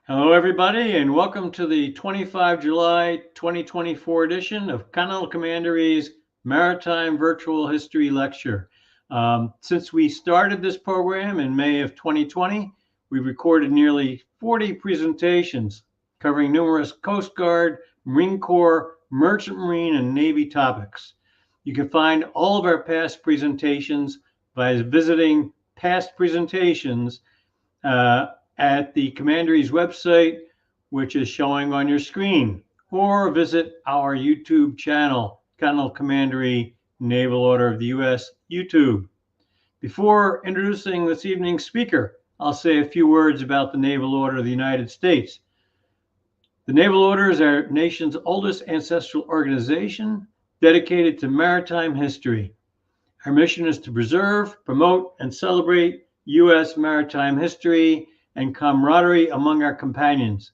Hello, everybody, and welcome to the 25 July 2024 edition of Continental Commandery's Maritime Virtual History Lecture. Since we started this program in May of 2020, we've recorded nearly 40 presentations covering numerous Coast Guard, Marine Corps, Merchant Marine, and Navy topics. You can find all of our past presentations by visiting past presentations at the Commandery's website, which is showing on your screen, or visit our YouTube channel, Continental Commandery Naval Order of the U.S. YouTube. Before introducing this evening's speaker, I'll say a few words about the Naval Order of the United States. The Naval Order is our nation's oldest ancestral organization dedicated to maritime history. Our mission is to preserve, promote, and celebrate U.S. maritime history and camaraderie among our companions.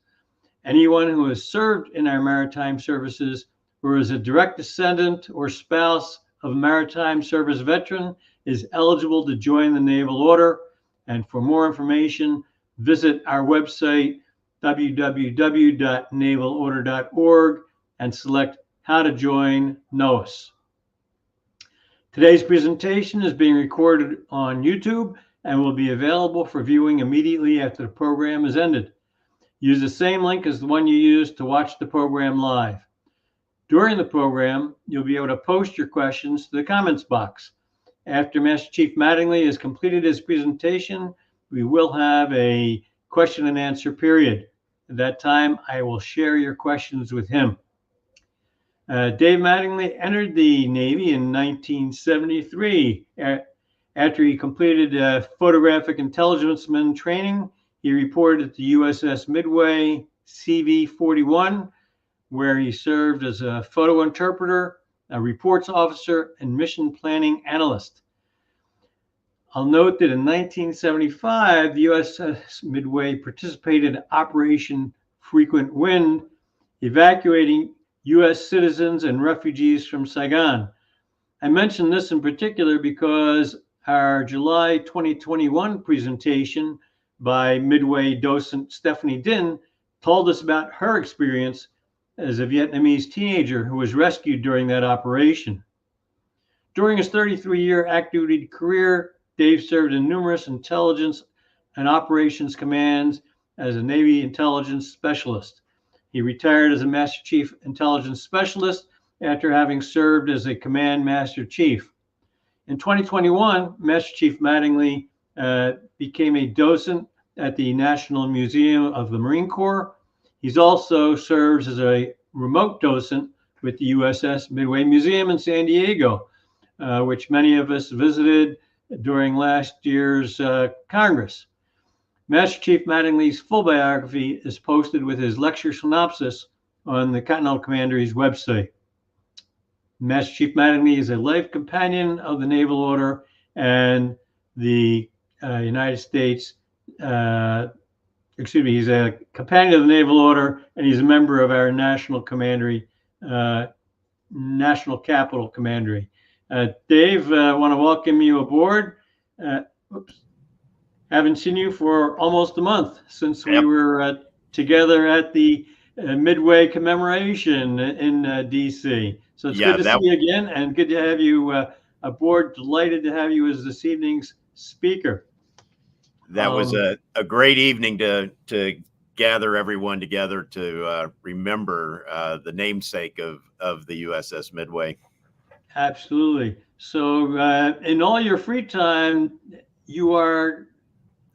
Anyone who has served in our maritime services or is a direct descendant or spouse of a maritime service veteran is eligible to join the Naval Order. And for more information, visit our website, www.navalorder.org, and select How to Join NOAS. Today's presentation is being recorded on YouTube and will be available for viewing immediately after the program is ended. Use the same link as the one you used to watch the program live. During the program, you'll be able to post your questions to the comments box. After Master Chief Mattingly has completed his presentation, we will have a question and answer period. At that time, I will share your questions with him. Dave Mattingly entered the Navy in 1973. After he completed photographic intelligenceman training, he reported at the USS Midway CV-41, where he served as a photo interpreter, a reports officer, and mission planning analyst. I'll note that in 1975, the USS Midway participated in Operation Frequent Wind, evacuating U.S. citizens and refugees from Saigon. I mention this in particular because our July 2021 presentation by Midway docent Stephanie Din told us about her experience as a Vietnamese teenager who was rescued during that operation. During his 33-year active duty career, Dave served in numerous intelligence and operations commands as a Navy intelligence specialist. He retired as a Master Chief Intelligence Specialist after having served as a Command Master Chief. In 2021, Master Chief Mattingly became a docent at the National Museum of the Marine Corps. He's also serves as a remote docent with the USS Midway Museum in San Diego, which many of us visited during last year's Congress. Master Chief Mattingly's full biography is posted with his lecture synopsis on the Continental Commandery's website. Master Chief Mattingly is a life companion of the Naval Order and the United States. He's a companion of the Naval Order, and he's a member of our National Commandery, National Capital Commandery. Dave, I want to welcome you aboard. Haven't seen you for almost a month since we were together at the Midway commemoration in DC. So it's good to see you again, and good to have you aboard. Delighted to have you as this evening's speaker. That was a great evening to gather everyone together to remember the namesake of the USS Midway. Absolutely. So in all your free time, you are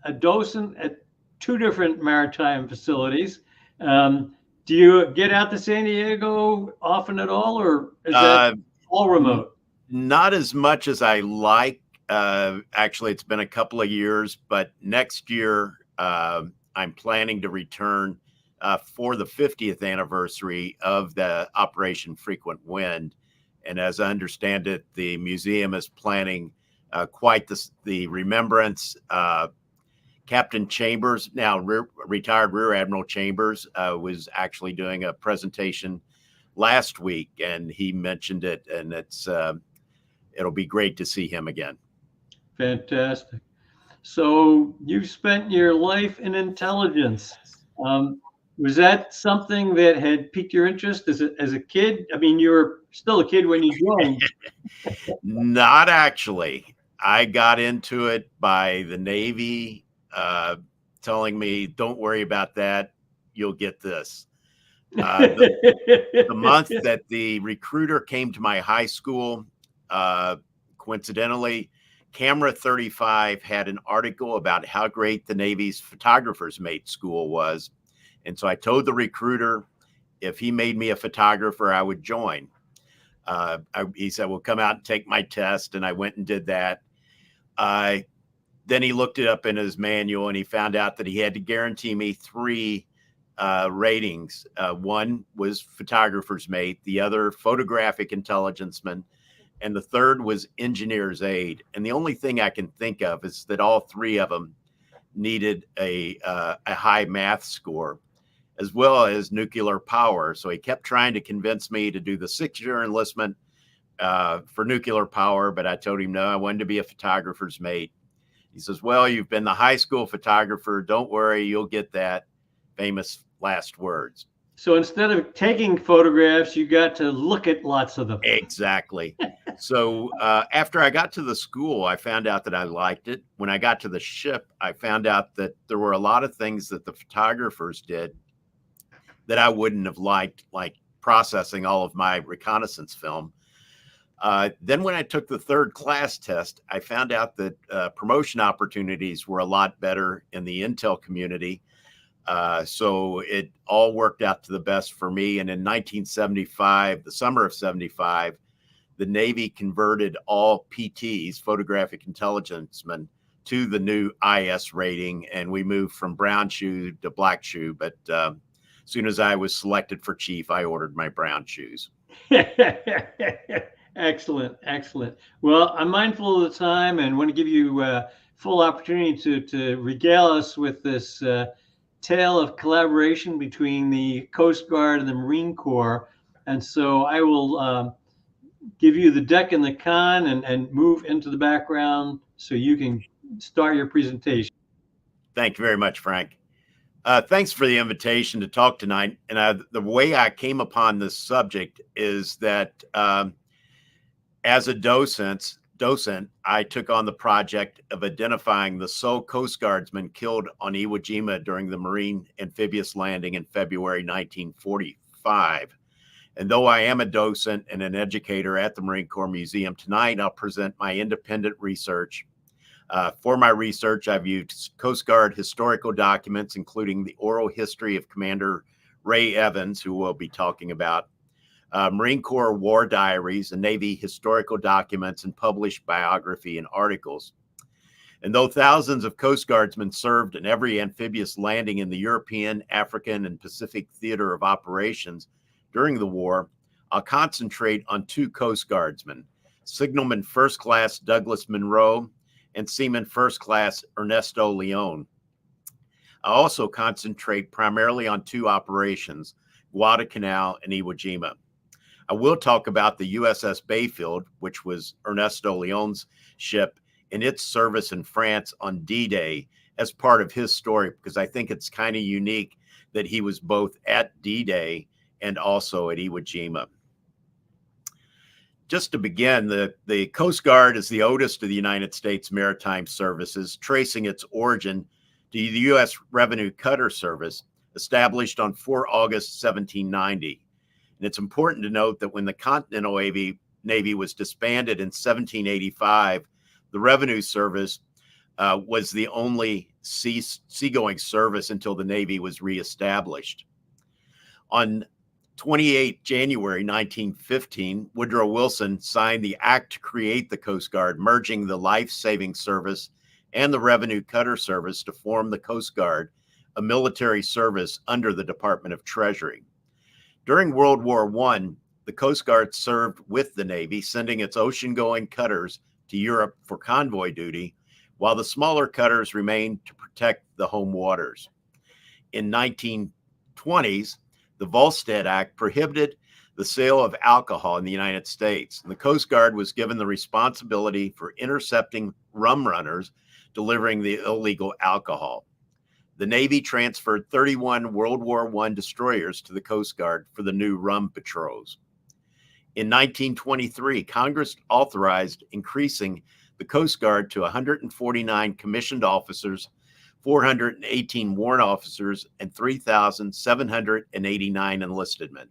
a docent at two different maritime facilities. Do you get out to San Diego often at all, or is that all remote? Not as much as I like. Actually, it's been a couple of years, but next year I'm planning to return for the 50th anniversary of the Operation Frequent Wind. And as I understand it, the museum is planning quite the remembrance. Captain Chambers, now retired Rear Admiral Chambers, was actually doing a presentation last week, and he mentioned it, and it'll be great to see him again. Fantastic. So you've spent your life in intelligence. Was that something that had piqued your interest as a kid? I mean, you were still a kid when you joined. Not actually. I got into it by the Navy telling me, "Don't worry about that. You'll get this." The month that the recruiter came to my high school, uh, coincidentally, Camera 35 had an article about how great the Navy's photographer's mate school was. And so I told the recruiter if he made me a photographer, I would join. He said, "Well, come out and take my test." And I went and did that. Then he looked it up in his manual and he found out that he had to guarantee me three ratings. One was photographer's mate, the other photographic intelligenceman, and the third was engineer's aide. And the only thing I can think of is that all three of them needed a high math score, as well as nuclear power. So he kept trying to convince me to do the 6-year enlistment for nuclear power, but I told him no, I wanted to be a photographer's mate. He says, "Well, you've been the high school photographer. Don't worry, you'll get that." Famous last words. So instead of taking photographs, you got to look at lots of them. Exactly. So after I got to the school, I found out that I liked it. When I got to the ship, I found out that there were a lot of things that the photographers did that I wouldn't have liked, like processing all of my reconnaissance film. Then when I took the third class test, I found out that promotion opportunities were a lot better in the intel community. So it all worked out to the best for me. And in 1975, the summer of 75, the Navy converted all PTs, photographic intelligencemen, to the new IS rating. And we moved from brown shoe to black shoe. But as soon as I was selected for chief, I ordered my brown shoes. Excellent, excellent. Well, I'm mindful of the time and want to give you full opportunity to regale us with this tale of collaboration between the Coast Guard and the Marine Corps. And so I will give you the deck and the con and move into the background so you can start your presentation. Thank you very much, Frank. Thanks for the invitation to talk tonight. And the way I came upon this subject is that as a docent, I took on the project of identifying the sole Coast Guardsman killed on Iwo Jima during the Marine amphibious landing in February 1945. And though I am a docent and an educator at the Marine Corps Museum, tonight I'll present my independent research. For my research, I've used Coast Guard historical documents, including the oral history of Commander Ray Evans, who we'll be talking about, Marine Corps war diaries and Navy historical documents, and published biography and articles. And though thousands of Coast Guardsmen served in every amphibious landing in the European, African, and Pacific theater of operations during the war, I'll concentrate on two Coast Guardsmen, Signalman First Class Douglas Munro and Seaman First Class Ernesto Leone. I also concentrate primarily on two operations, Guadalcanal and Iwo Jima. I will talk about the USS Bayfield, which was Ernesto Leone's ship, in its service in France on D-Day as part of his story, because I think it's kind of unique that he was both at D-Day and also at Iwo Jima. Just to begin, the Coast Guard is the oldest of the United States maritime services, tracing its origin to the U.S. Revenue Cutter Service, established on 4 August 1790. And it's important to note that when the Continental Navy was disbanded in 1785, the Revenue Service was the only seagoing service until the Navy was reestablished. On 28 January 1915, Woodrow Wilson signed the act to create the Coast Guard, merging the Life-Saving Service and the Revenue Cutter Service to form the Coast Guard, a military service under the Department of Treasury. During World War I, the Coast Guard served with the Navy, sending its ocean-going cutters to Europe for convoy duty, while the smaller cutters remained to protect the home waters. In 1920s, the Volstead Act prohibited the sale of alcohol in the United States, and the Coast Guard was given the responsibility for intercepting rum runners delivering the illegal alcohol. the Navy transferred 31 World War I destroyers to the Coast Guard for the new rum patrols. In 1923, Congress authorized increasing the Coast Guard to 149 commissioned officers, 418 warrant officers, and 3,789 enlisted men.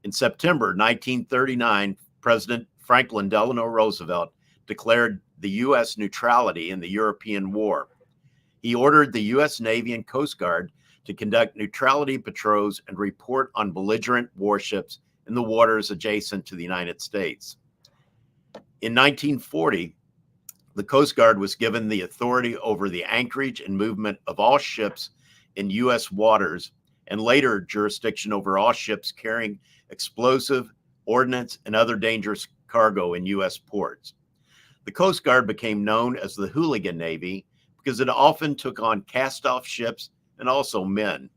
In September 1939, President Franklin Delano Roosevelt declared the U.S. neutrality in the European War. He ordered the U.S. Navy and Coast Guard to conduct neutrality patrols and report on belligerent warships in the waters adjacent to the United States. In 1940, the Coast Guard was given the authority over the anchorage and movement of all ships in U.S. waters, and later jurisdiction over all ships carrying explosive, ordnance, and other dangerous cargo in U.S. ports. The Coast Guard became known as the Hooligan Navy because it often took on cast-off ships and also men.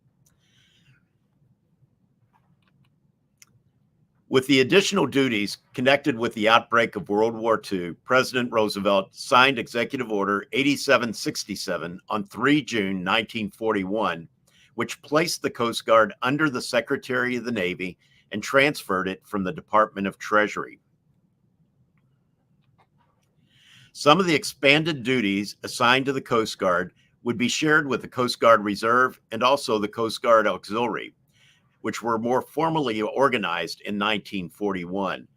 With the additional duties connected with the outbreak of World War II, President Roosevelt signed Executive Order 8767 on 3 June 1941, which placed the Coast Guard under the Secretary of the Navy and transferred it from the Department of Treasury. Some of the expanded duties assigned to the Coast Guard would be shared with the Coast Guard Reserve and also the Coast Guard Auxiliary, which were more formally organized in 1941.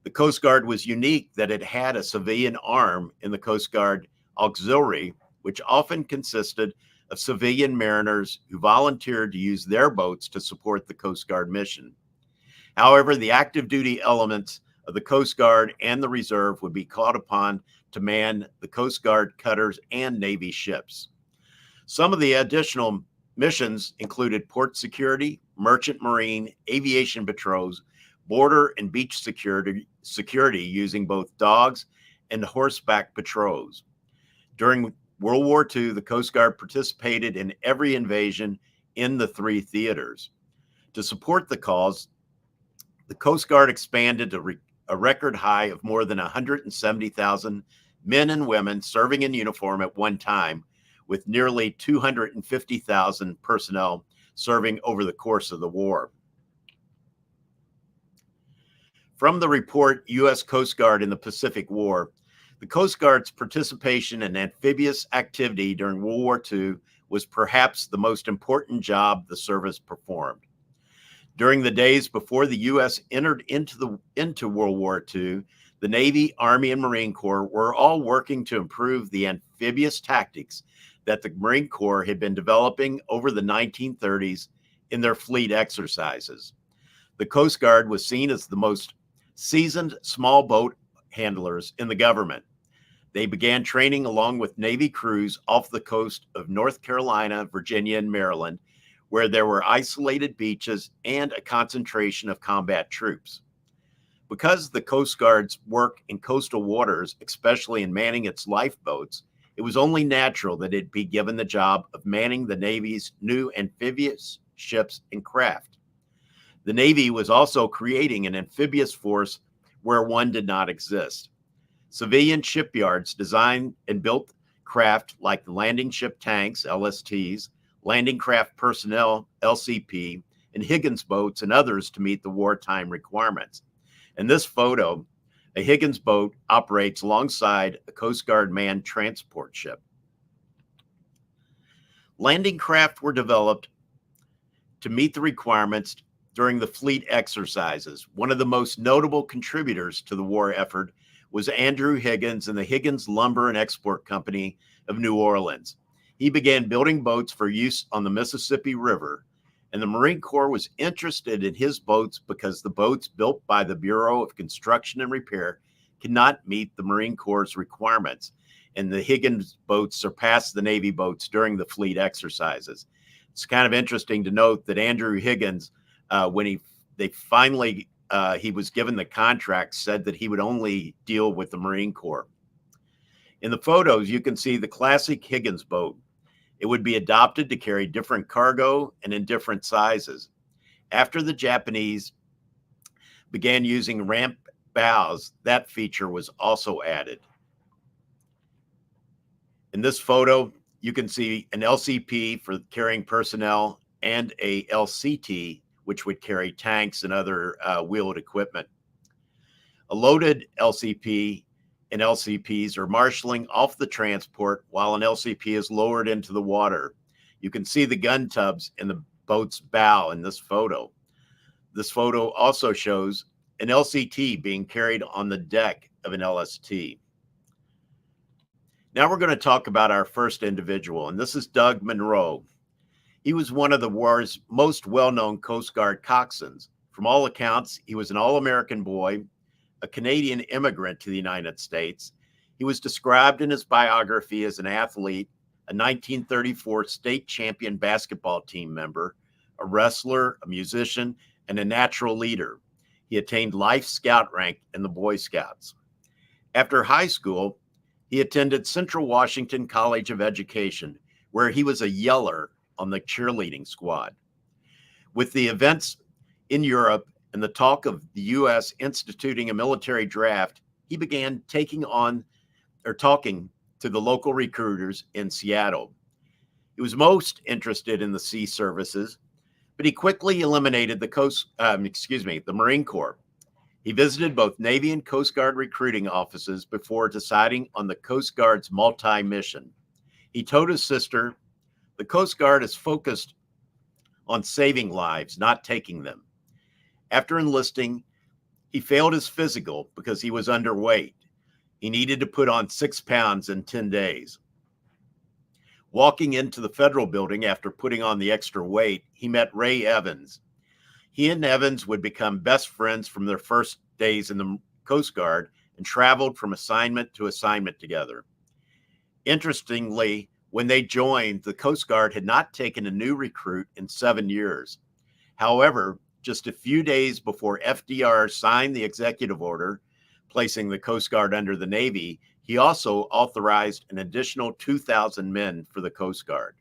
The Coast Guard was unique that it had a civilian arm in the Coast Guard Auxiliary, which often consisted of civilian mariners who volunteered to use their boats to support the Coast Guard mission. However, the active duty elements of the Coast Guard and the Reserve would be called upon to man the Coast Guard cutters and Navy ships. Some of the additional missions included port security, merchant marine, aviation patrols, border and beach security using both dogs and horseback patrols. During World War II, the Coast Guard participated in every invasion in the 3 theaters. To support the cause, the Coast Guard expanded to a record high of more than 170,000 men and women serving in uniform at one time, with nearly 250,000 personnel serving over the course of the war. From the report, U.S. Coast Guard in the Pacific War, the Coast Guard's participation in amphibious activity during World War II was perhaps the most important job the service performed. During the days before the U.S. entered into World War II, the Navy, Army, and Marine Corps were all working to improve the amphibious tactics that the Marine Corps had been developing over the 1930s in their fleet exercises. The Coast Guard was seen as the most seasoned small boat handlers in the government. They began training along with Navy crews off the coast of North Carolina, Virginia, and Maryland, where there were isolated beaches and a concentration of combat troops. Because the Coast Guard's work in coastal waters, especially in manning its lifeboats, it was only natural that it be given the job of manning the Navy's new amphibious ships and craft. The Navy was also creating an amphibious force where one did not exist. Civilian shipyards designed and built craft like the landing ship tanks, LSTs, landing craft personnel, LCP, and Higgins boats and others to meet the wartime requirements. In this photo, a Higgins boat operates alongside a Coast Guard manned transport ship. Landing craft were developed to meet the requirements during the fleet exercises. One of the most notable contributors to the war effort was Andrew Higgins and the Higgins Lumber and Export Company of New Orleans. He began building boats for use on the Mississippi River, and the Marine Corps was interested in his boats because the boats built by the Bureau of Construction and Repair cannot meet the Marine Corps' requirements, and the Higgins boats surpassed the Navy boats during the fleet exercises. It's kind of interesting to note that Andrew Higgins, when he was given the contract, said that he would only deal with the Marine Corps. In the photos, you can see the classic Higgins boat. It would be adopted to carry different cargo and in different sizes. After the Japanese began using ramp bows, that feature was also added. In this photo, you can see an LCP for carrying personnel and a LCT, which would carry tanks and other wheeled equipment. A loaded LCP and LCPs are marshaling off the transport while an LCP is lowered into the water. You can see the gun tubs in the boat's bow in this photo. This photo also shows an LCT being carried on the deck of an LST. Now we're going to talk about our first individual, and this is Doug Munro. He was one of the war's most well-known Coast Guard coxswains. From all accounts, he was an all-American boy, a Canadian immigrant to the United States. He was described in his biography as an athlete, a 1934 state champion basketball team member, a wrestler, a musician, and a natural leader. He attained Life Scout rank in the Boy Scouts. After high school, he attended Central Washington College of Education, where he was a yeller on the cheerleading squad. With the events in Europe and the talk of the U.S. instituting a military draft, he began talking to the local recruiters in Seattle. He was most interested in the sea services, but he quickly eliminated the Marine Corps. He visited both Navy and Coast Guard recruiting offices before deciding on the Coast Guard's multi-mission. He told his sister, "The Coast Guard is focused on saving lives, not taking them." After enlisting, he failed his physical because he was underweight. He needed to put on 6 pounds in 10 days. Walking into the federal building after putting on the extra weight, he met Ray Evans. He and Evans would become best friends from their first days in the Coast Guard and traveled from assignment to assignment together. Interestingly, when they joined, the Coast Guard had not taken a new recruit in 7 years. However, just a few days before FDR signed the executive order placing the Coast Guard under the Navy, he also authorized an additional 2,000 men for the Coast Guard.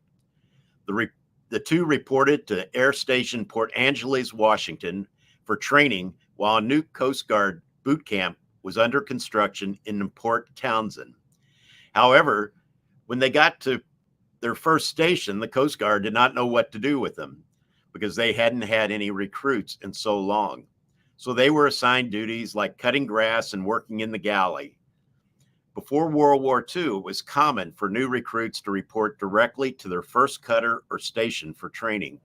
The two reported to Air Station Port Angeles, Washington, for training while a new Coast Guard boot camp was under construction in Port Townsend. However, when they got to their first station, the Coast Guard did not know what to do with them because they hadn't had any recruits in so long. So they were assigned duties like cutting grass and working in the galley. Before World War II, it was common for new recruits to report directly to their first cutter or station for training.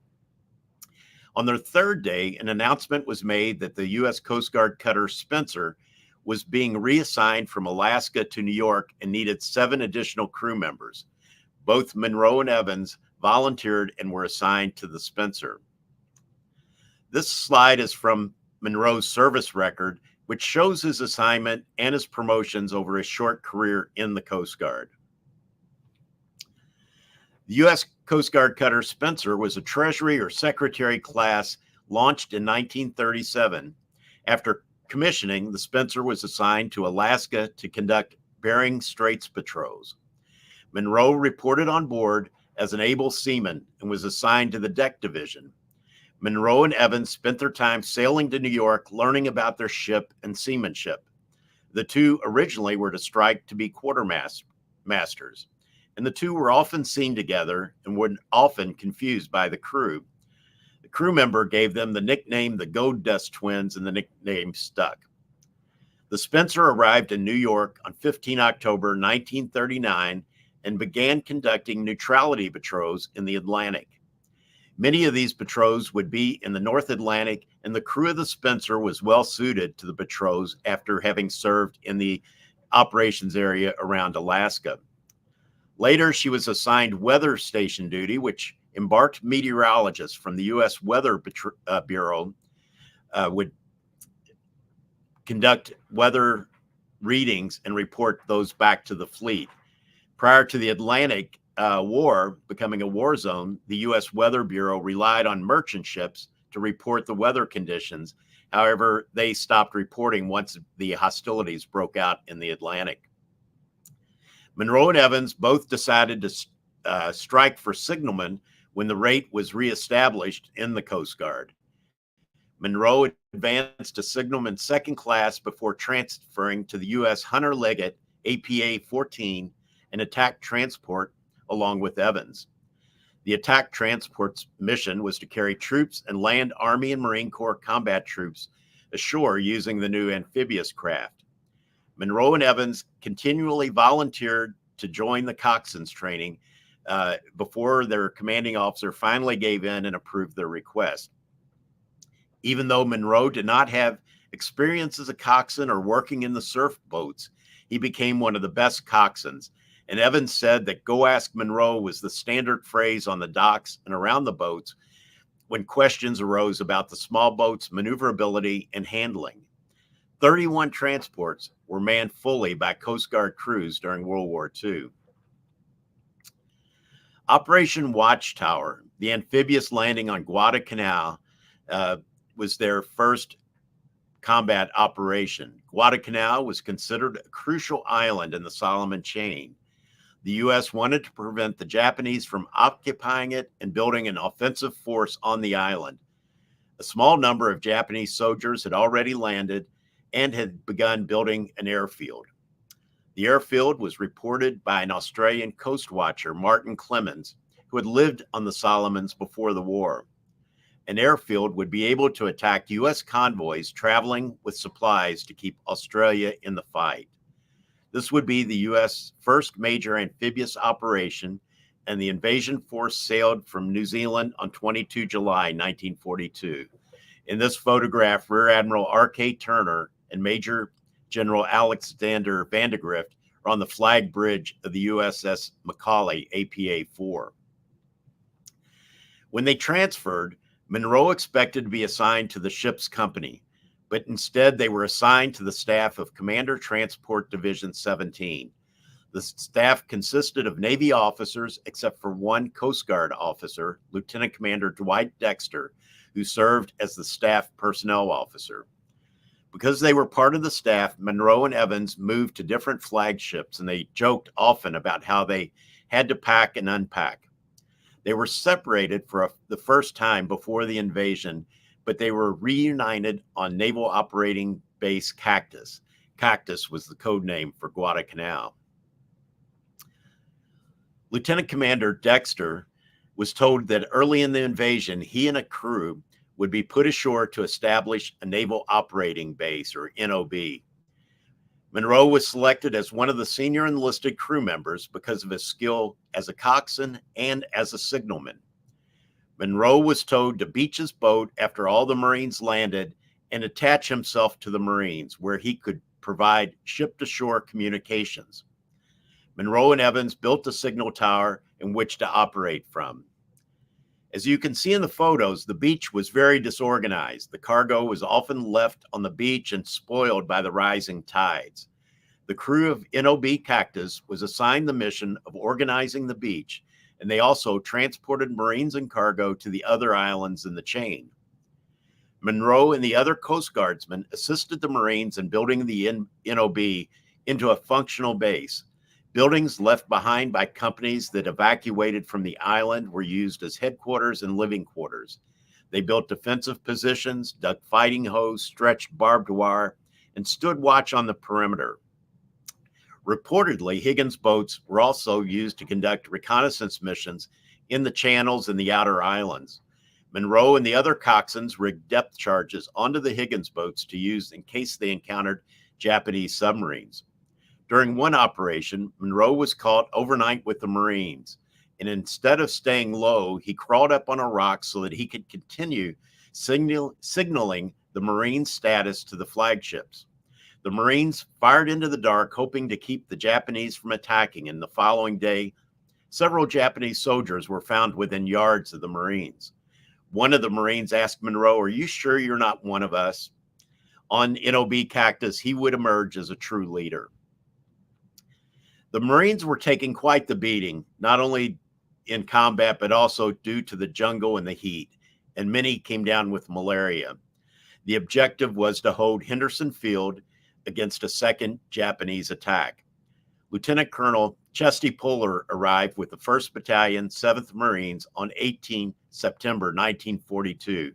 On their third day, an announcement was made that the U.S. Coast Guard cutter Spencer was being reassigned from Alaska to New York and needed 7 additional crew members. Both Munro and Evans volunteered and were assigned to the Spencer. This slide is from Munro's service record, which shows his assignment and his promotions over his short career in the Coast Guard. The U.S. Coast Guard cutter Spencer was a Treasury or Secretary class launched in 1937. After commissioning, the Spencer was assigned to Alaska to conduct Bering Straits patrols. Munro reported on board as an able seaman and was assigned to the deck division. Munro and Evans spent their time sailing to New York, learning about their ship and seamanship. The two originally were to strike to be quartermasters, and the two were often seen together and were often confused by the crew. The crew member gave them the nickname the Gold Dust Twins, and the nickname stuck. The Spencer arrived in New York on 15 October 1939 and began conducting neutrality patrols in the Atlantic. Many of these patrols would be in the North Atlantic, and the crew of the Spencer was well suited to the patrols after having served in the operations area around Alaska. Later, she was assigned weather station duty, which embarked meteorologists from the U.S. Weather Bureau would conduct weather readings and report those back to the fleet. Prior to the Atlantic War becoming a war zone, the U.S. Weather Bureau relied on merchant ships to report the weather conditions. However, they stopped reporting once the hostilities broke out in the Atlantic. Munro and Evans both decided to strike for signalman when the rate was reestablished in the Coast Guard. Munro advanced to signalman second class before transferring to the U.S. Hunter Leggett APA-14 and attack transport along with Evans. The attack transport's mission was to carry troops and land Army and Marine Corps combat troops ashore using the new Amphibious craft. Munro and Evans continually volunteered to join the coxswain's training before their commanding officer finally gave in and approved their request. Even though Munro did not have experience as a coxswain or working in the surf boats, he became one of the best coxswains. And Evans said that "Go ask Munro" was the standard phrase on the docks and around the boats when questions arose about the small boat's maneuverability and handling. 31 transports were manned fully by Coast Guard crews during World War II. Operation Watchtower, the amphibious landing on Guadalcanal, was their first combat operation. Guadalcanal was considered a crucial island in the Solomon chain. The U.S. wanted to prevent the Japanese from occupying it and building an offensive force on the island. A small number of Japanese soldiers had already landed and had begun building an airfield. The airfield was reported by an Australian coast watcher, Martin Clemens, who had lived on the Solomons before the war. An airfield would be able to attack U.S. convoys traveling with supplies to keep Australia in the fight. This would be the U.S. first major amphibious operation, and the invasion force sailed from New Zealand on 22 July 1942. In this photograph, Rear Admiral R.K. Turner and Major General Alexander Vandegrift are on the flag bridge of the USS Macaulay APA-4. When they transferred, Munro expected to be assigned to the ship's company, but instead they were assigned to the staff of Commander Transport Division 17. The staff consisted of Navy officers, except for one Coast Guard officer, Lieutenant Commander Dwight Dexter, who served as the staff personnel officer. Because they were part of the staff, Munro and Evans moved to different flagships, and they joked often about how they had to pack and unpack. They were separated for the first time before the invasion, but they were reunited on Naval Operating Base Cactus. Cactus was the code name for Guadalcanal. Lieutenant Commander Dexter was told that early in the invasion, he and a crew would be put ashore to establish a Naval Operating Base, or NOB. Munro was selected as one of the senior enlisted crew members because of his skill as a coxswain and as a signalman. Munro was told to beach his boat after all the Marines landed and attach himself to the Marines, where he could provide ship-to-shore communications. Munro and Evans built a signal tower in which to operate from. As you can see in the photos, the beach was very disorganized. The cargo was often left on the beach and spoiled by the rising tides. The crew of NOB Cactus was assigned the mission of organizing the beach, and they also transported Marines and cargo to the other islands in the chain. Munro and the other Coast Guardsmen assisted the Marines in building the NOB into a functional base. Buildings left behind by companies that evacuated from the island were used as headquarters and living quarters. They built defensive positions, dug fighting hose, stretched barbed wire, and stood watch on the perimeter. Reportedly, Higgins boats were also used to conduct reconnaissance missions in the channels and the outer islands. Munro and the other coxswains rigged depth charges onto the Higgins boats to use in case they encountered Japanese submarines. During one operation, Munro was caught overnight with the Marines, and instead of staying low, he crawled up on a rock so that he could continue signaling the Marines' status to the flagships. The Marines fired into the dark, hoping to keep the Japanese from attacking, and the following day, several Japanese soldiers were found within yards of the Marines. One of the Marines asked Munro, "Are you sure you're not one of us?" On NOB Cactus, he would emerge as a true leader. The Marines were taking quite the beating, not only in combat, but also due to the jungle and the heat, and many came down with malaria. The objective was to hold Henderson Field against a second Japanese attack. Lieutenant Colonel Chesty Puller arrived with the 1st Battalion, 7th Marines on 18 September 1942,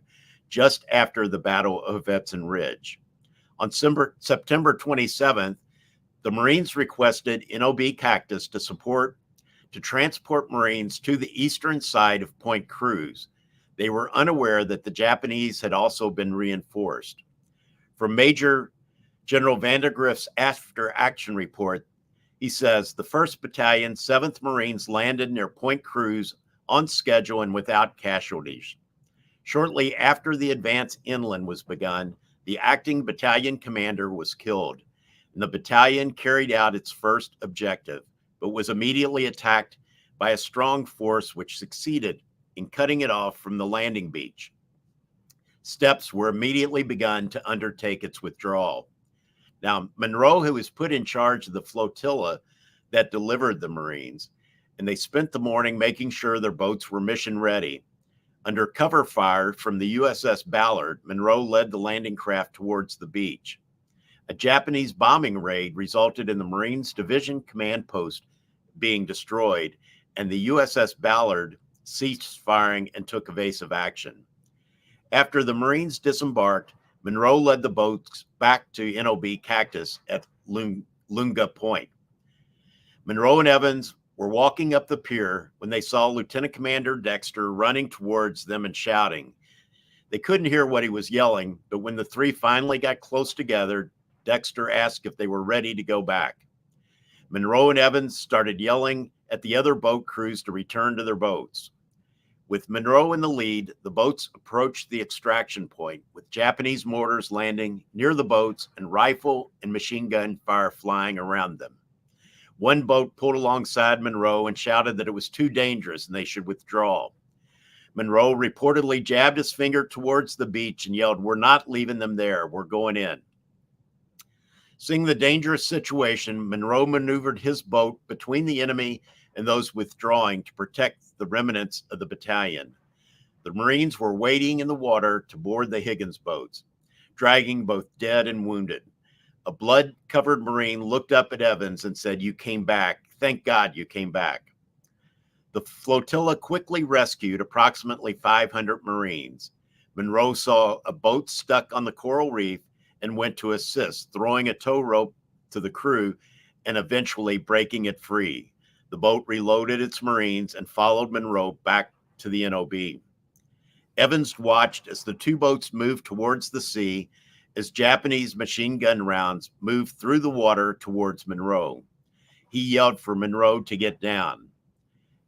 just after the Battle of Edson Ridge. On September 27th, the Marines requested NOB Cactus to support to transport Marines to the eastern side of Point Cruz. They were unaware that the Japanese had also been reinforced. From Major General Vandergrift's after-action report, he says, the 1st Battalion, 7th Marines landed near Point Cruz on schedule and without casualties. Shortly after the advance inland was begun, the acting battalion commander was killed, and the battalion carried out its first objective, but was immediately attacked by a strong force which succeeded in cutting it off from the landing beach. Steps were immediately begun to undertake its withdrawal. Now, Munro, who was put in charge of the flotilla that delivered the Marines, and they spent the morning making sure their boats were mission ready. Under cover fire from the USS Ballard, Munro led the landing craft towards the beach. A Japanese bombing raid resulted in the Marines Division Command Post being destroyed, and the USS Ballard ceased firing and took evasive action. After the Marines disembarked, Munro led the boats back to NOB Cactus at Lunga Point. Munro and Evans were walking up the pier when they saw Lieutenant Commander Dexter running towards them and shouting. They couldn't hear what he was yelling, but when the three finally got close together, Dexter asked if they were ready to go back. Munro and Evans started yelling at the other boat crews to return to their boats. With Munro in the lead, the boats approached the extraction point, with Japanese mortars landing near the boats and rifle and machine gun fire flying around them. One boat pulled alongside Munro and shouted that it was too dangerous and they should withdraw. Munro reportedly jabbed his finger towards the beach and yelled, "We're not leaving them there, we're going in." Seeing the dangerous situation, Munro maneuvered his boat between the enemy and those withdrawing to protect the remnants of the battalion. The Marines were waiting in the water to board the Higgins boats, dragging both dead and wounded. A blood-covered Marine looked up at Evans and said, "You came back. Thank God you came back." The flotilla quickly rescued approximately 500 Marines. Munro saw a boat stuck on the coral reef and went to assist, throwing a tow rope to the crew and eventually breaking it free. The boat reloaded its Marines and followed Munro back to the NOB. Evans watched as the two boats moved towards the sea as Japanese machine gun rounds moved through the water towards Munro. He yelled for Munro to get down.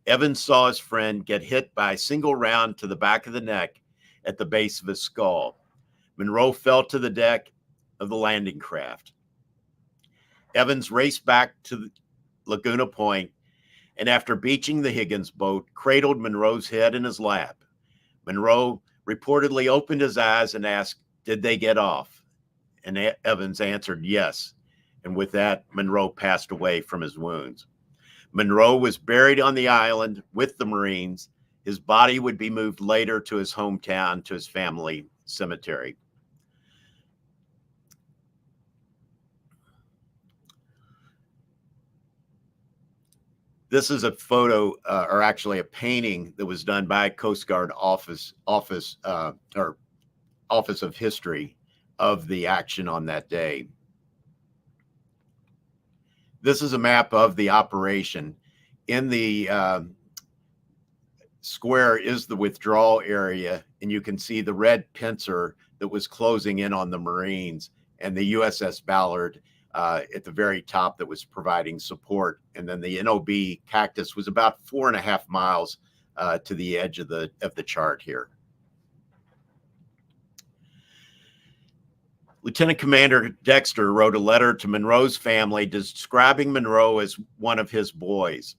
Evans saw his friend get hit by a single round to the back of the neck at the base of his skull. Munro fell to the deck of the landing craft. Evans raced back to Laguna Point, and after beaching the Higgins boat, cradled Munro's head in his lap. Munro reportedly opened his eyes and asked, "Did they get off?" And Evans answered yes. And with that, Munro passed away from his wounds. Munro was buried on the island with the Marines. His body would be moved later to his hometown, to his family cemetery. This is a photo, or actually a painting that was done by Coast Guard Office of History of the action on that day. This is a map of the operation. In the square is the withdrawal area, and you can see the red pincer that was closing in on the Marines, and the USS Ballard at the very top that was providing support. And then the NOB Cactus was about 4.5 miles to the edge of the chart here. Lieutenant Commander Dexter wrote a letter to Munro's family describing Munro as one of his boys.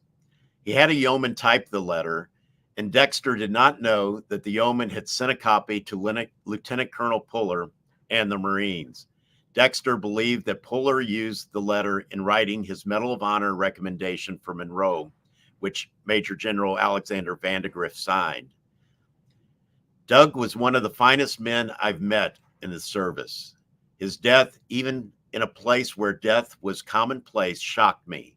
He had a yeoman type the letter, and Dexter did not know that the yeoman had sent a copy to Lieutenant Colonel Puller and the Marines. Dexter believed that Puller used the letter in writing his Medal of Honor recommendation for Munro, which Major General Alexander Vandegrift signed. "Doug was one of the finest men I've met in the service. His death, even in a place where death was commonplace, shocked me.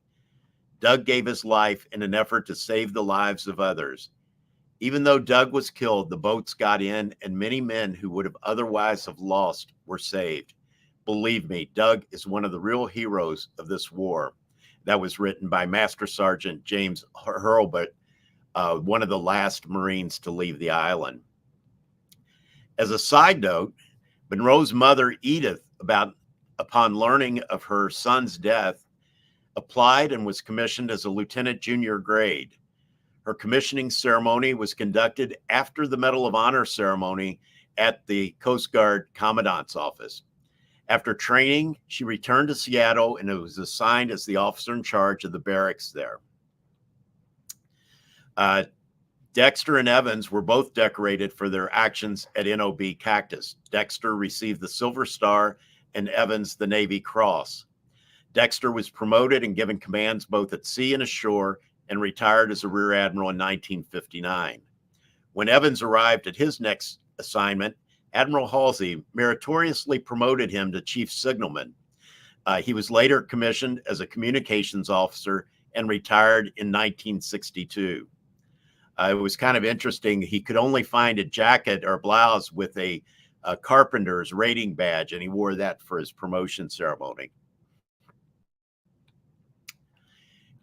Doug gave his life in an effort to save the lives of others. Even though Doug was killed, the boats got in, and many men who would have otherwise have lost were saved. Believe me, Doug is one of the real heroes of this war." that was written by Master Sergeant James Hurlbut, one of the last Marines to leave the island. As a side note, Munro's mother, Edith, upon learning of her son's death, applied and was commissioned as a lieutenant junior grade. Her commissioning ceremony was conducted after the Medal of Honor ceremony at the Coast Guard Commandant's office. After training, she returned to Seattle and was assigned as the officer in charge of the barracks there. Dexter and Evans were both decorated for their actions at NOB Cactus. Dexter received the Silver Star and Evans the Navy Cross. Dexter was promoted and given commands both at sea and ashore and retired as a Rear Admiral in 1959. When Evans arrived at his next assignment, Admiral Halsey meritoriously promoted him to Chief Signalman. He was later commissioned as a communications officer and retired in 1962. It was kind of interesting. He could only find a jacket or blouse with a carpenter's rating badge, and he wore that for his promotion ceremony.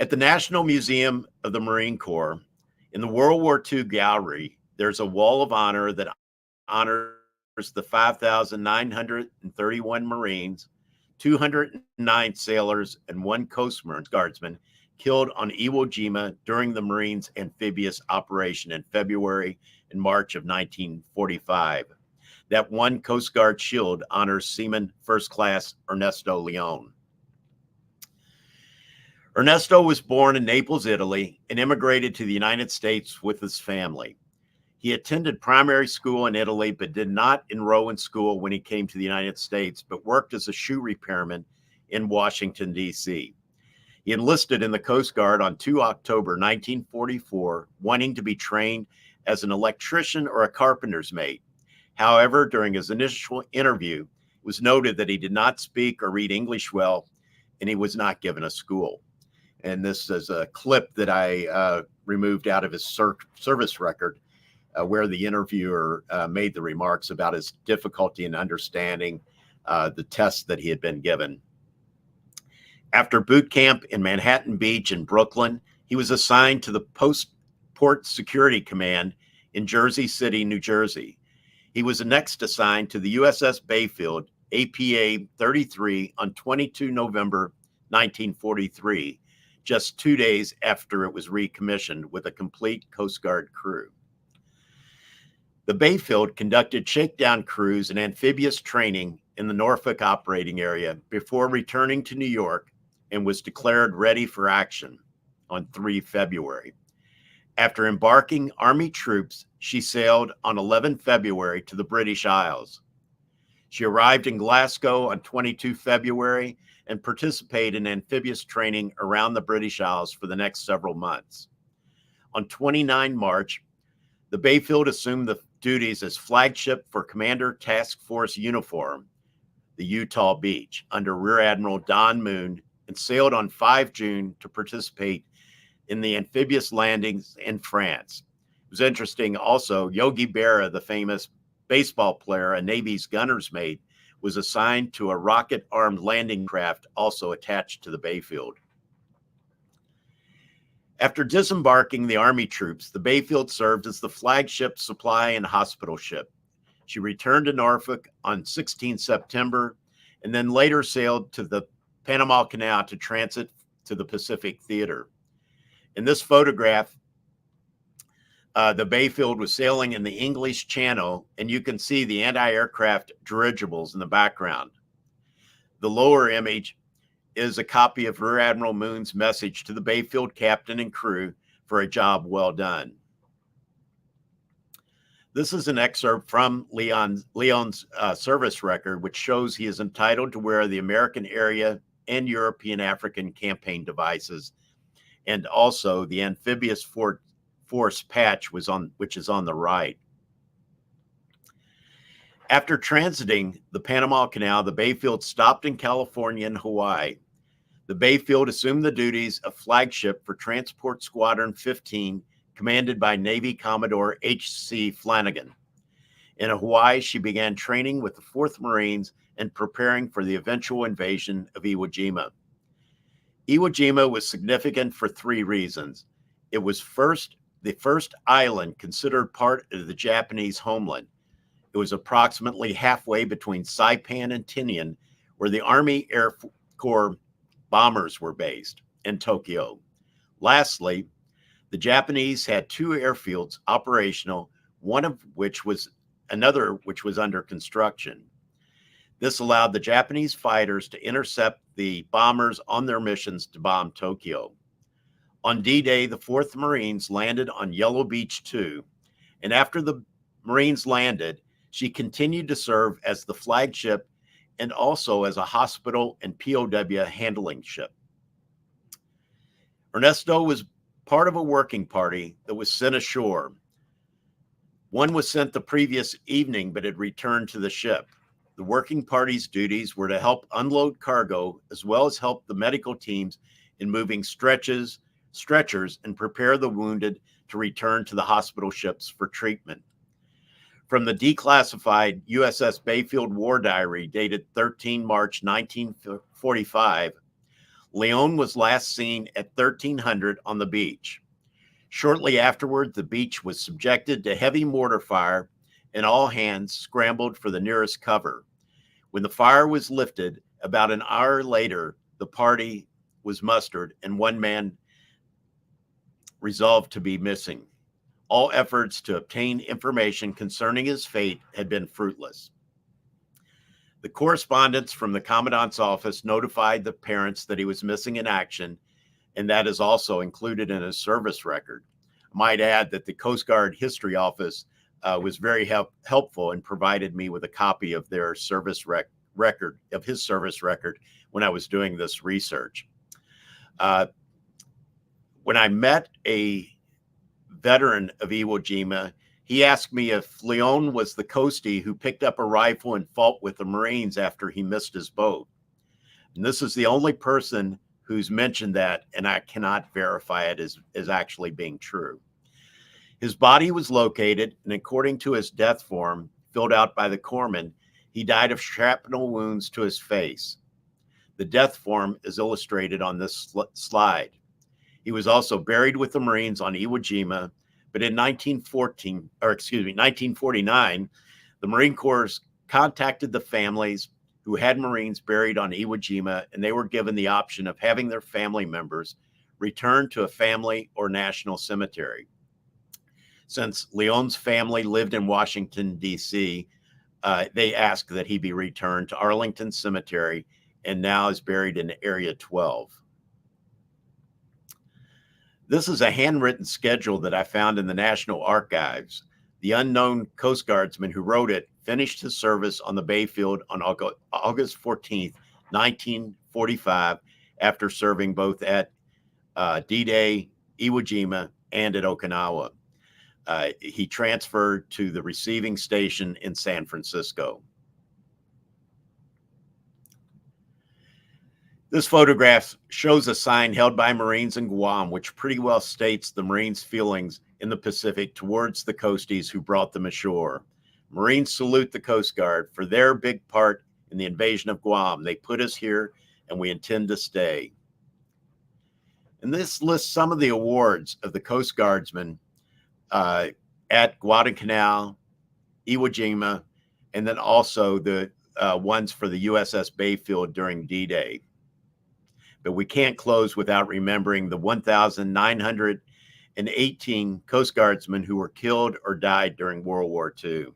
At the National Museum of the Marine Corps, in the World War II gallery, there's a wall of honor that honors the 5,931 Marines, 209 sailors, and 1 Coast Guardsman killed on Iwo Jima during the Marines' Amphibious operation in February and March of 1945. That 1 Coast Guard shield honors Seaman First Class Ernesto Leone. Ernesto was born in Naples, Italy, and immigrated to the United States with his family. He attended primary school in Italy, but did not enroll in school when he came to the United States, but worked as a shoe repairman in Washington, D.C. He enlisted in the Coast Guard on 2 October 1944, wanting to be trained as an electrician or a carpenter's mate. However, during his initial interview, it was noted that he did not speak or read English well, and he was not given a school. And this is a clip that I removed out of his service record, where the interviewer made the remarks about his difficulty in understanding the tests that he had been given. After boot camp in Manhattan Beach in Brooklyn, he was assigned to the Port Security Command in Jersey City, New Jersey. He was next assigned to the USS Bayfield, APA 33, on 22 November 1943, just 2 days after it was recommissioned with a complete Coast Guard crew. The Bayfield conducted shakedown crews and amphibious training in the Norfolk operating area before returning to New York and was declared ready for action on 3 February. After embarking Army troops, she sailed on 11 February to the British Isles. She arrived in Glasgow on 22 February and participated in amphibious training around the British Isles for the next several months. On 29 March, the Bayfield assumed the duties as flagship for Commander Task Force Uniform, the Utah Beach, under Rear Admiral Don Moon, and sailed on 5 June to participate in the amphibious landings in France. It was interesting also, Yogi Berra, the famous baseball player, a Navy's gunner's mate, was assigned to a rocket-armed landing craft also attached to the Bayfield. After disembarking the Army troops, the Bayfield served as the flagship supply and hospital ship. She returned to Norfolk on 16 September and then later sailed to the Panama Canal to transit to the Pacific Theater. In this photograph, the Bayfield was sailing in the English Channel, and you can see the anti-aircraft dirigibles in the background. The lower image is a copy of Rear Admiral Moon's message to the Bayfield captain and crew for a job well done. This is an excerpt from Leone's service record, which shows he is entitled to wear the American area and European African campaign devices, and also the amphibious force patch which is on the right. After transiting the Panama Canal, the Bayfield stopped in California and Hawaii. The Bayfield assumed the duties of flagship for Transport Squadron 15, commanded by Navy Commodore H.C. Flanagan. In Hawaii, she began training with the 4th Marines and preparing for the eventual invasion of Iwo Jima. Iwo Jima was significant for three reasons. It was the first island considered part of the Japanese homeland. It was approximately halfway between Saipan and Tinian, where the Army Air Corps bombers were based, in Tokyo. Lastly, the Japanese had two airfields operational, which was under construction. This allowed the Japanese fighters to intercept the bombers on their missions to bomb Tokyo. On D-Day, the 4th Marines landed on Yellow Beach 2, and after the Marines landed, she continued to serve as the flagship and also as a hospital and POW handling ship. Ernesto was part of a working party that was sent ashore. One was sent the previous evening, but had returned to the ship. The working party's duties were to help unload cargo, as well as help the medical teams in moving stretchers, and prepare the wounded to return to the hospital ships for treatment. From the declassified USS Bayfield War Diary dated 13 March 1945, Leone was last seen at 1300 on the beach. Shortly afterward, the beach was subjected to heavy mortar fire and all hands scrambled for the nearest cover. When the fire was lifted, about an hour later, the party was mustered and one man resolved to be missing. All efforts to obtain information concerning his fate had been fruitless. The correspondence from the commandant's office notified the parents that he was missing in action, and that is also included in his service record. I might add that the Coast Guard History Office was very helpful and provided me with a copy of their service record, of his service record, when I was doing this research. When I met a veteran of Iwo Jima, he asked me if Leone was the coastie who picked up a rifle and fought with the Marines after he missed his boat. And this is the only person who's mentioned that, and I cannot verify it as actually being true. His body was located, and according to his death form, filled out by the corpsman, he died of shrapnel wounds to his face. The death form is illustrated on this slide. He was also buried with the Marines on Iwo Jima, but in 1949, the Marine Corps contacted the families who had Marines buried on Iwo Jima, and they were given the option of having their family members returned to a family or national cemetery. Since Leone's family lived in Washington, D.C., they asked that he be returned to Arlington Cemetery and now is buried in Area 12. This is a handwritten schedule that I found in the National Archives. The unknown Coast Guardsman who wrote it finished his service on the Bayfield on August 14th, 1945, after serving both at D-Day, Iwo Jima, and at Okinawa. He transferred to the receiving station in San Francisco. This photograph shows a sign held by Marines in Guam, which pretty well states the Marines' feelings in the Pacific towards the coasties who brought them ashore. Marines salute the Coast Guard for their big part in the invasion of Guam. They put us here, and we intend to stay. And this lists some of the awards of the Coast Guardsmen at Guadalcanal, Iwo Jima, and then also the ones for the USS Bayfield during D-Day. But we can't close without remembering the 1,918 Coast Guardsmen who were killed or died during World War II.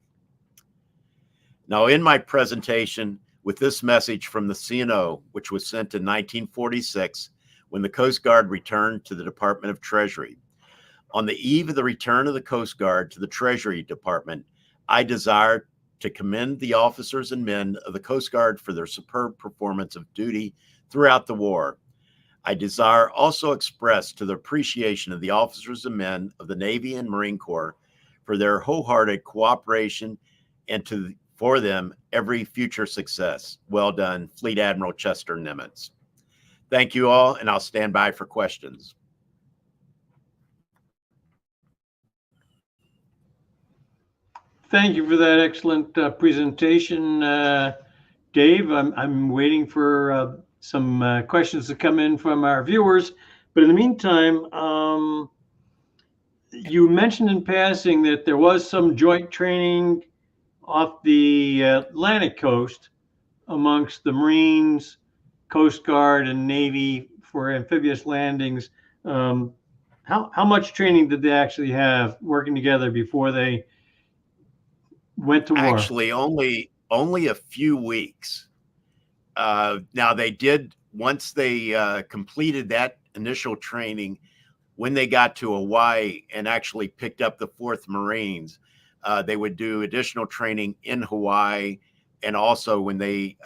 Now, in my presentation with this message from the CNO, which was sent in 1946 when the Coast Guard returned to the Department of Treasury. On the eve of the return of the Coast Guard to the Treasury Department, I desire to commend the officers and men of the Coast Guard for their superb performance of duty throughout the war. I desire also express to the appreciation of the officers and men of the Navy and Marine Corps for their wholehearted cooperation and for them every future success. Well done, Fleet Admiral Chester Nimitz. Thank you all, and I'll stand by for questions. Thank you for that excellent presentation, Dave. I'm waiting for some questions that come in from our viewers. But in the meantime, you mentioned in passing that there was some joint training off the Atlantic coast amongst the Marines, Coast Guard, and Navy for amphibious landings. How much training did they actually have working together before they went to war? Actually, only a few weeks. Now they did, once they completed that initial training, when they got to Hawaii and actually picked up the 4th Marines, they would do additional training in Hawaii. And also when they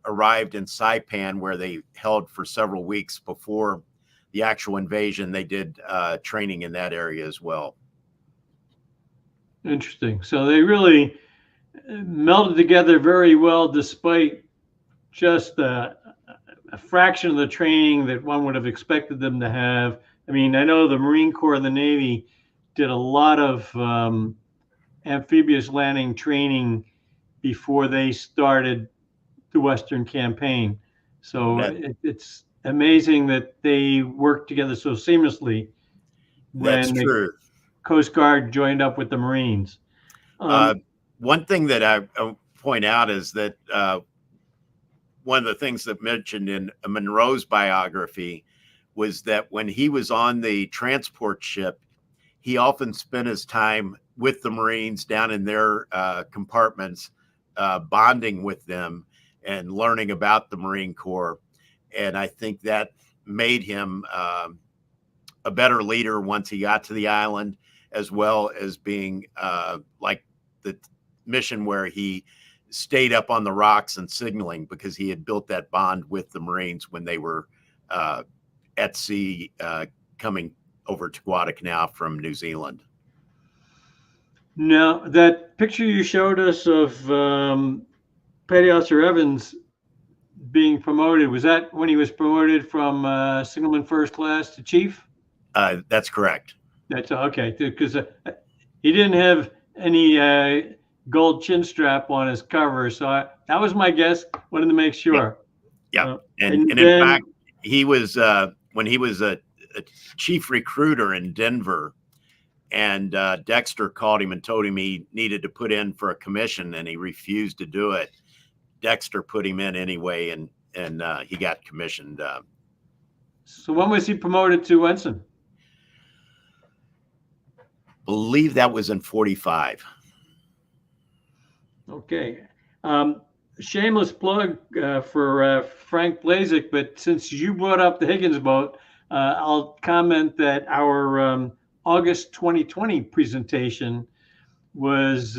arrived in Saipan, where they held for several weeks before the actual invasion, they did training in that area as well. Interesting. So they really melded together very well, despite just a fraction of the training that one would have expected them to have. I mean, I know the Marine Corps and the Navy did a lot of amphibious landing training before they started the Western campaign. So it's amazing that they worked together so seamlessly when the Coast Guard joined up with the Marines. One thing that I point out is that one of the things that mentioned in Munro's biography was that when he was on the transport ship, he often spent his time with the Marines down in their compartments, bonding with them and learning about the Marine Corps. And I think that made him a better leader once he got to the island, as well as being like the mission where he stayed up on the rocks and signaling, because he had built that bond with the Marines when they were at sea coming over to Guadalcanal from New Zealand. Now, that picture you showed us of Petty Officer Evans being promoted, was that when he was promoted from signalman first class to chief? That's correct. That's okay, because he didn't have any gold chin strap on his cover, so that was my guess. Wanted to make sure. Yeah, and in fact, he was when he was a chief recruiter in Denver, and Dexter called him and told him he needed to put in for a commission, and he refused to do it. Dexter put him in anyway, and he got commissioned. So when was he promoted to ensign? Believe that was in 45. Okay. Shameless plug for Frank Blazek, but since you brought up the Higgins boat, I'll comment that our August 2020 presentation was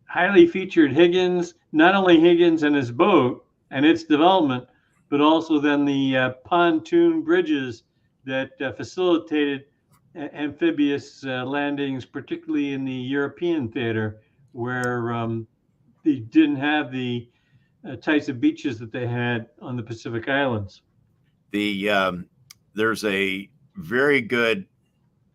highly featured Higgins, not only Higgins and his boat and its development, but also then the pontoon bridges that facilitated amphibious landings, particularly in the European theater, where they didn't have the types of beaches that they had on the Pacific Islands. There's a very good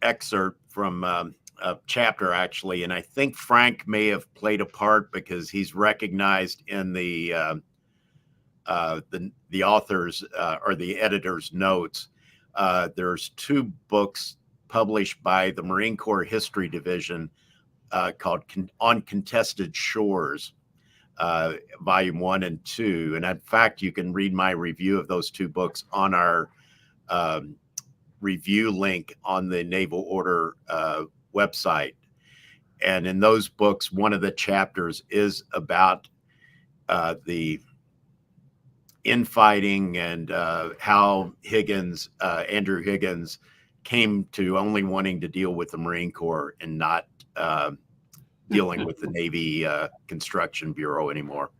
excerpt from a chapter, actually, and I think Frank may have played a part because he's recognized in the author's or the editor's notes. There's 2 books published by the Marine Corps History Division called On Contested Shores, Volume 1 and 2. And in fact, you can read my review of those 2 books on our review link on the Naval Order website. And in those books, one of the chapters is about the infighting and how Andrew Higgins, came to only wanting to deal with the Marine Corps and not dealing with the Navy Construction Bureau anymore.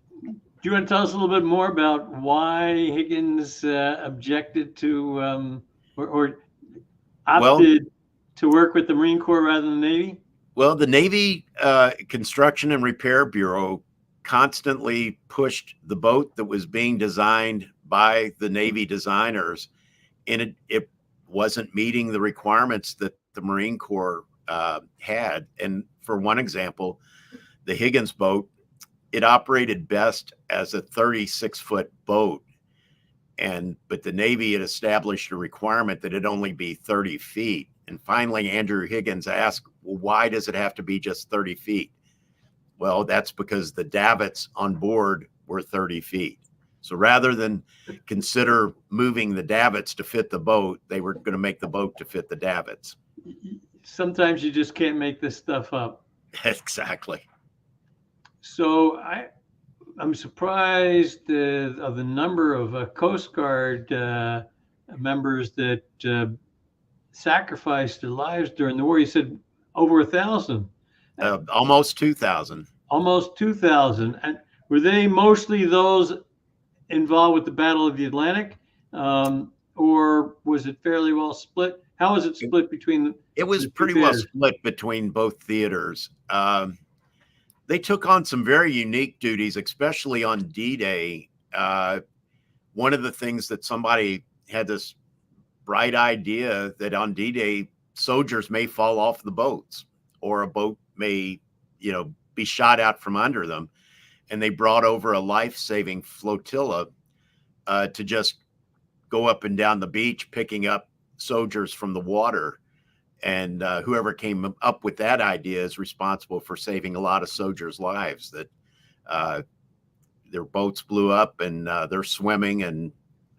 Do you want to tell us a little bit more about why Higgins objected to or opted to work with the Marine Corps rather than the Navy? Well, the Navy Construction and Repair Bureau constantly pushed the boat that was being designed by the Navy designers, and it wasn't meeting the requirements that the Marine Corps had. And for one example, the Higgins boat it operated best as a 36-foot boat. But the Navy had established a requirement that it only be 30 feet. And finally, Andrew Higgins asked, well, why does it have to be just 30 feet? Well, that's because the davits on board were 30 feet. So rather than consider moving the davits to fit the boat, they were going to make the boat to fit the davits. Sometimes you just can't make this stuff up. Exactly. So I'm surprised of the number of Coast Guard members that sacrificed their lives during the war. You said over 1,000. Almost 2,000. Almost 2,000. And were they mostly those involved with the Battle of the Atlantic, or was it fairly well split? How was it split between? It was pretty well split between both theaters. They took on some very unique duties, especially on D-Day. One of the things that somebody had this bright idea that on D-Day, soldiers may fall off the boats, or a boat may, be shot out from under them. And they brought over a life-saving flotilla to just go up and down the beach, picking up soldiers from the water. And whoever came up with that idea is responsible for saving a lot of soldiers' lives. That their boats blew up and they're swimming, and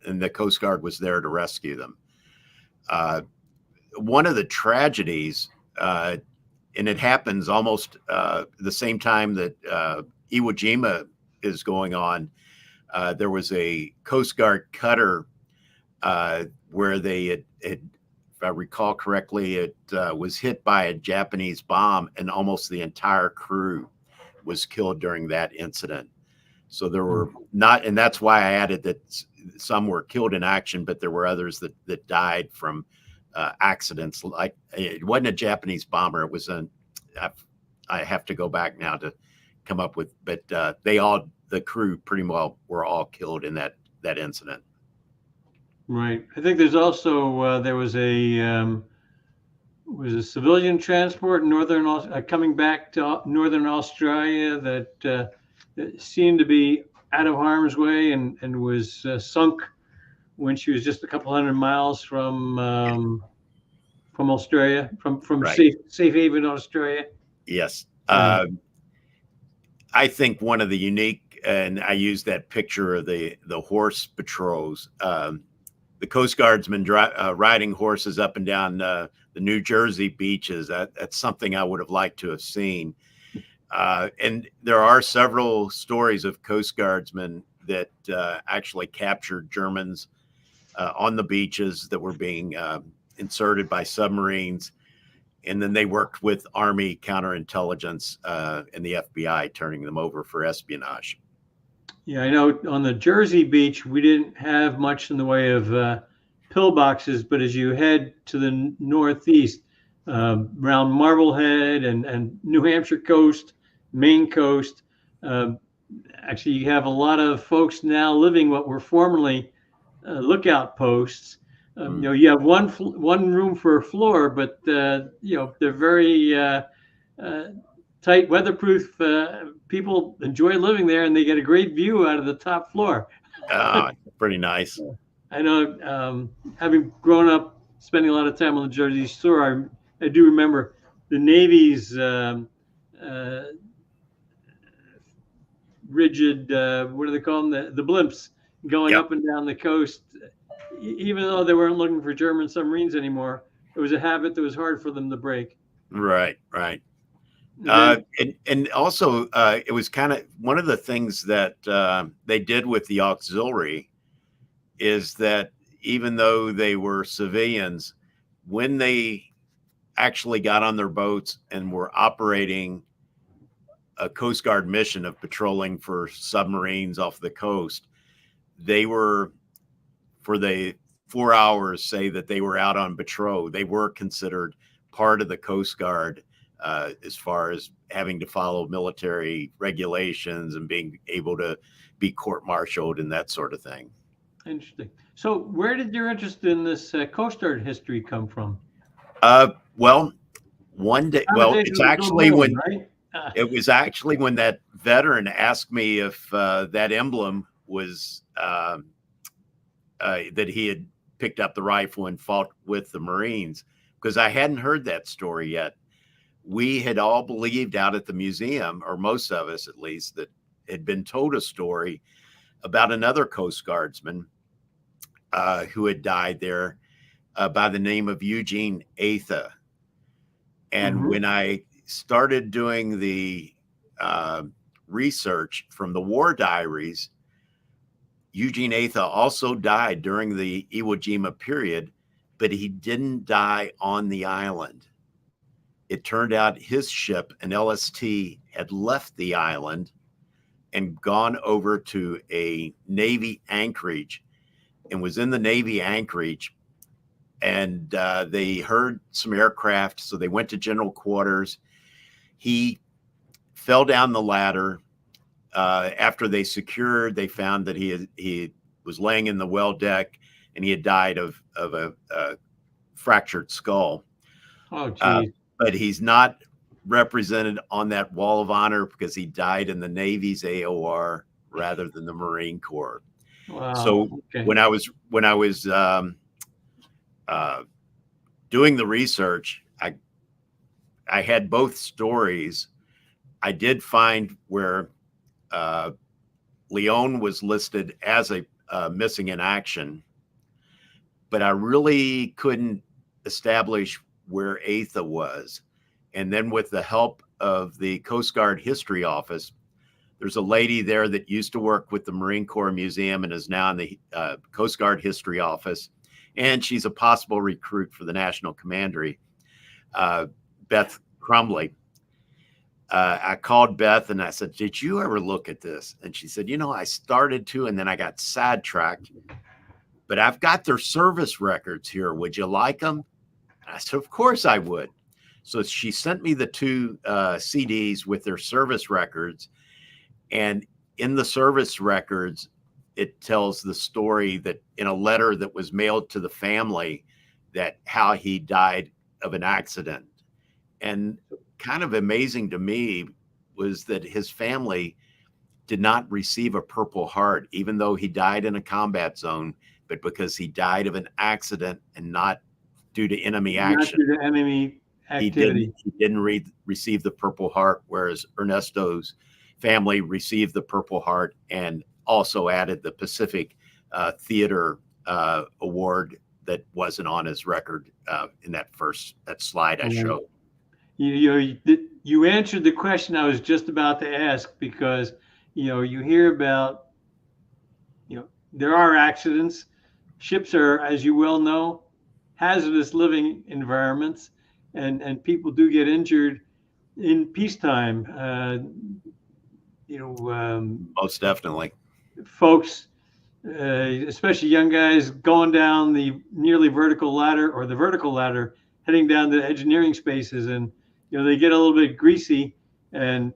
the Coast Guard was there to rescue them. One of the tragedies, and it happens almost the same time that Iwo Jima is going on, there was a Coast Guard cutter where they had, if I recall correctly, it was hit by a Japanese bomb, and almost the entire crew was killed during that incident. So there were not, and that's why I added that some were killed in action, but there were others that died from accidents. Like, it wasn't a Japanese bomber; it was I have to go back now to come up with, but the crew pretty well were all killed in that incident. Right. I think there's also there was a civilian transport in coming back to northern Australia that seemed to be out of harm's way and was sunk when she was just a couple hundred miles from Australia, from right. safe haven, Australia. Yes. I think one of the unique, and I use that picture of the horse patrols, the Coast Guardsmen riding horses up and down the New Jersey beaches. That's something I would have liked to have seen. And there are several stories of Coast Guardsmen that actually captured Germans on the beaches that were being inserted by submarines. And then they worked with Army counterintelligence and the FBI, turning them over for espionage. Yeah, I know on the Jersey beach, we didn't have much in the way of pillboxes, but as you head to the northeast, around Marblehead and New Hampshire coast, Maine coast, actually you have a lot of folks now living what were formerly lookout posts. You have one room for a floor, but they're very tight, weatherproof. People enjoy living there, and they get a great view out of the top floor. Pretty nice. I know, having grown up, spending a lot of time on the Jersey Shore, I do remember the Navy's rigid, what do they call them? The blimps going up and down the coast. Even though they weren't looking for German submarines anymore, it was a habit that was hard for them to break. Right. And also, it was kind of one of the things that they did with the auxiliary is that even though they were civilians, when they actually got on their boats and were operating a Coast Guard mission of patrolling for submarines off the coast, they were, for the 4 hours, say that they were out on patrol, they were considered part of the Coast Guard as far as having to follow military regulations and being able to be court-martialed and that sort of thing. Interesting. So where did your interest in this Coast Guard history come from? Well, one day, well, it's actually when, right? It was actually when that veteran asked me if that emblem was that he had picked up the rifle and fought with the Marines, because I hadn't heard that story yet. We had all believed out at the museum, or most of us at least, that had been told a story about another Coast Guardsman who had died there by the name of Eugene Atha. And when I started doing the research from the war diaries, Eugene Atha also died during the Iwo Jima period, but he didn't die on the island. It turned out his ship, an LST, had left the island and gone over to a Navy anchorage and was in the Navy anchorage. And they heard some aircraft, so they went to general quarters. He fell down the ladder. After they secured, they found that he was laying in the well deck, and he had died of a fractured skull. Oh, geez. But he's not represented on that wall of honor because he died in the Navy's AOR rather than the Marine Corps. Wow. So when I was doing the research, I had both stories. I did find where Leone was listed as a missing in action, but I really couldn't establish where Atha was. And then with the help of the Coast Guard History Office, there's a lady there that used to work with the Marine Corps Museum and is now in the Coast Guard History Office. And she's a possible recruit for the National Commandery, Beth Crumley. I called Beth and I said, did you ever look at this? And she said, I started to, and then I got sidetracked, but I've got their service records here. Would you like them? I said, of course I would. So she sent me the 2 CDs with their service records. And in the service records, it tells the story that in a letter that was mailed to the family, that how he died of an accident. And kind of amazing to me was that his family did not receive a Purple Heart, even though he died in a combat zone, but because he died of an accident and not due to enemy action. Not due to enemy activity. He didn't receive the Purple Heart, whereas Ernesto's family received the Purple Heart and also added the Pacific Theater Award that wasn't on his record in that slide I showed. You answered the question I was just about to ask, because you hear about there are accidents. Ships are, as you well know, hazardous living environments, and people do get injured in peacetime. Most definitely. Folks, especially young guys, going down the nearly vertical ladder or the vertical ladder, heading down the engineering spaces, and they get a little bit greasy, and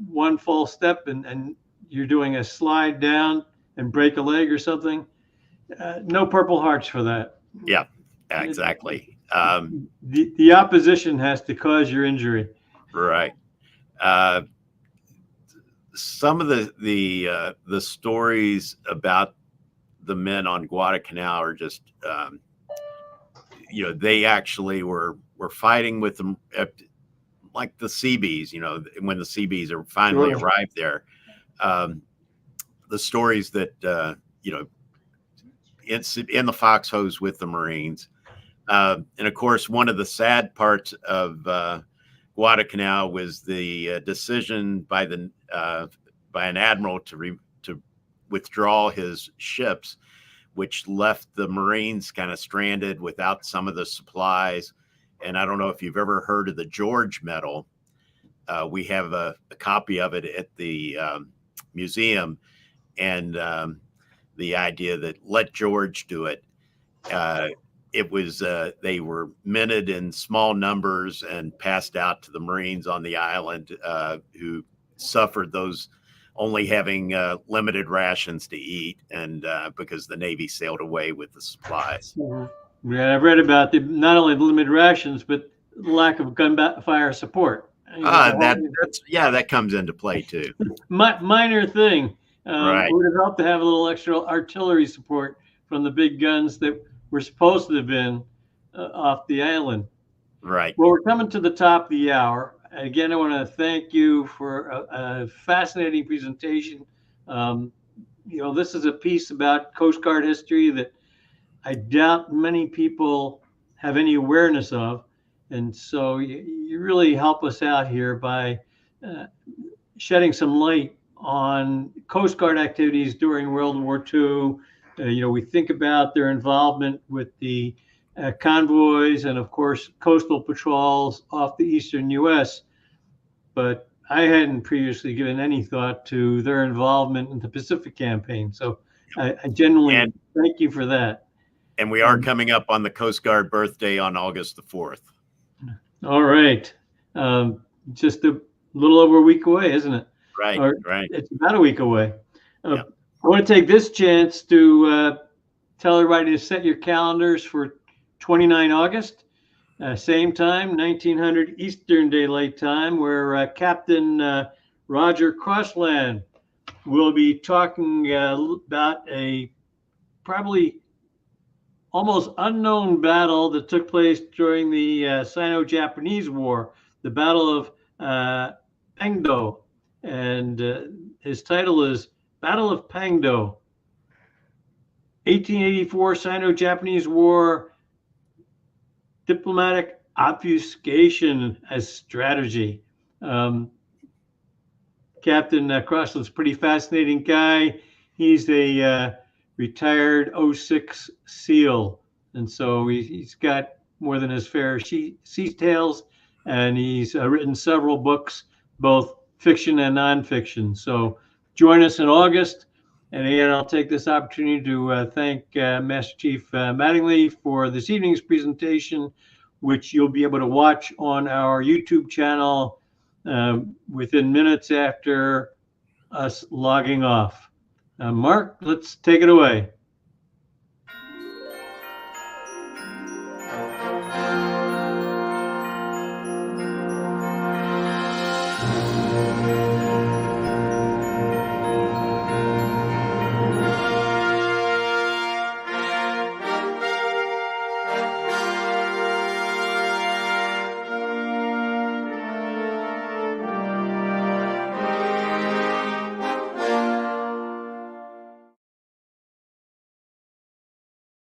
one false step and you're doing a slide down and break a leg or something. No Purple Hearts for that. Yeah, exactly. The opposition has to cause your injury. Right. Some of the stories about the men on Guadalcanal are just, they actually were fighting with them, like the Seabees. When the Seabees are finally arrived there, the stories that it's in the foxholes with the Marines, and of course, one of the sad parts of Guadalcanal was the decision by an admiral to withdraw his ships, which left the Marines kind of stranded without some of the supplies. And I don't know if you've ever heard of the George Medal. We have a copy of it at the museum, and the idea that let George do it. It was they were minted in small numbers and passed out to the Marines on the island, who suffered those only having limited rations to eat, and because the Navy sailed away with the supplies. Yeah, I've read about not only the limited rations, but lack of gunfire support. That comes into play too. Minor thing. Right. It would have helped to have a little extra artillery support from the big guns that were supposed to have been off the island. Right. Well, we're coming to the top of the hour. Again, I want to thank you for a fascinating presentation. This is a piece about Coast Guard history that I doubt many people have any awareness of. And so you really help us out here by shedding some light on Coast Guard activities during World War II. We think about their involvement with the convoys and, of course, coastal patrols off the eastern U.S. But I hadn't previously given any thought to their involvement in the Pacific campaign. So I genuinely thank you for that. And we are coming up on the Coast Guard birthday on August the 4th. All right. Just a little over a week away, isn't it? Right, right. It's about a week away. I want to take this chance to tell everybody to set your calendars for 29 August, same time, 1900 Eastern Daylight Time, where Captain Roger Crossland will be talking about a probably almost unknown battle that took place during the Sino-Japanese War, the Battle of Pangdo. And his title is Battle of Pangdo, 1884 Sino-Japanese War, diplomatic obfuscation as strategy. Captain Crossland's a pretty fascinating guy. He's a retired 06 SEAL. And so he's got more than his fair sea tales, and he's written several books, both fiction and nonfiction. So join us in August. And again, I'll take this opportunity to thank Master Chief Mattingly for this evening's presentation, which you'll be able to watch on our YouTube channel within minutes after us logging off. Mark, let's take it away.